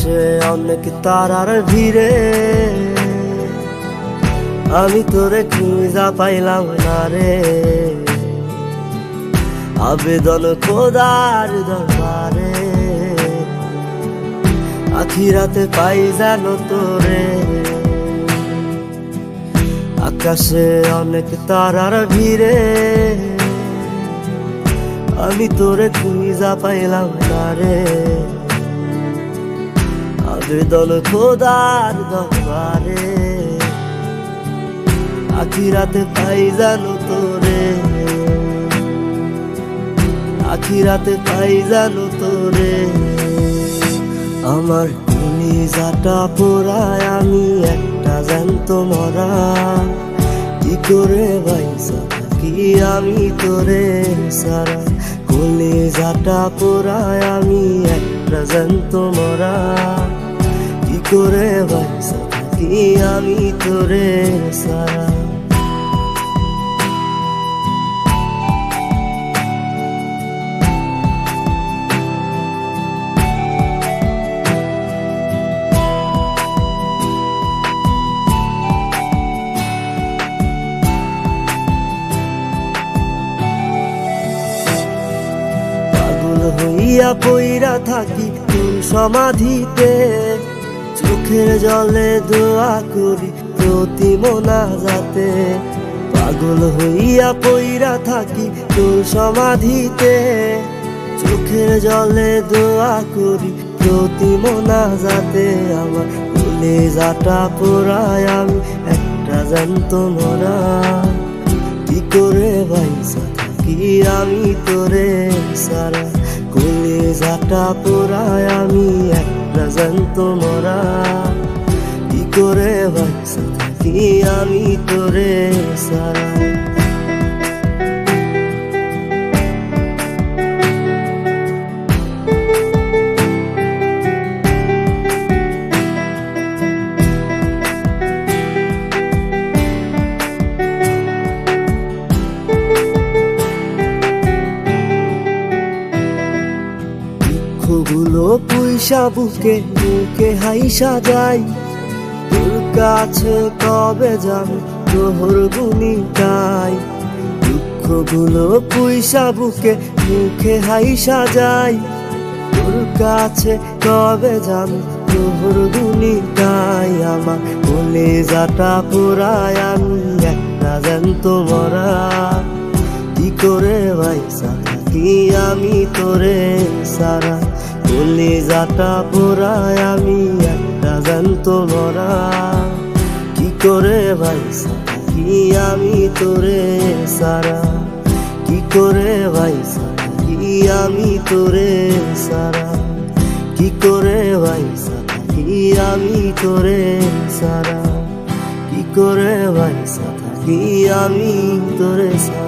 আকাশে অনেক তারার ভিড়ে আমি তোরে খুঁজা পাইলাম না রে। আবেদন খোদার দরবারে আখিরাতে পাই জানো তোরে। আকাশে অনেক তারার ভিড়ে আমি তোরে খুঁজা পাইলাম না রে। আবেদন খোদার দরবারে আখিরাতে পাই জানো তোরে। আখিরাতে পাই জানো তোরে। আমার কলিজাটা পোড়ায় আমি একটা জ্যান্ত মরা। কি করে বাইসা থাকি আমি তোরে সারা। কলিজাটা পোড়ায় আমি একটা জ্যান্ত মরা। কি করে বাইসা থাকি আমি তোরে সারা। হইয়া পইরা থাকি তোর সমাধিতে, চোখের জলে দোয়া করি প্রতি মোনাজাতে। পাগল হইয়া পইরা থাকি তোর সমাধিতে, চোখের জলে দোয়া করি প্রতি মোনাজাতে। আমার কলিজাটা পোড়ায় আমি একটা জ্যান্ত মরা। কি করে বাইসা থাকি আমি তোরে সারা। কলিজাটা পোড়ায় আমি একটা জ্যান্ত মরা। কি করে বাইসা থাকি আমি তোরে সারা। গুলো পুইসা বুকে বুকে হাইসা যাই, তোর কাছে কবে যাবে তোর গুনি গাই। দুঃখগুলো পুইসা বুকে মুখে হাইসা যাই, তোর কাছে কবে যাবে তোর গুনি গাই। আমার কলিজাটা পোড়ায় আমি একটা জ্যান্ত মরা। কি করে বাইসা থাকি আমি তোরে সারা। কলিজাটা পোড়ায় আমি একটা জ্যান্ত মরা। কি করে বাইসা থাকি আমি তোরে সারা। কি করে বাইসা থাকি আমি তোরে সারা। কি করে বাইসা থাকি আমি তোরে সারা। কি করে বাইসা থাকি আমি তোরে সারা।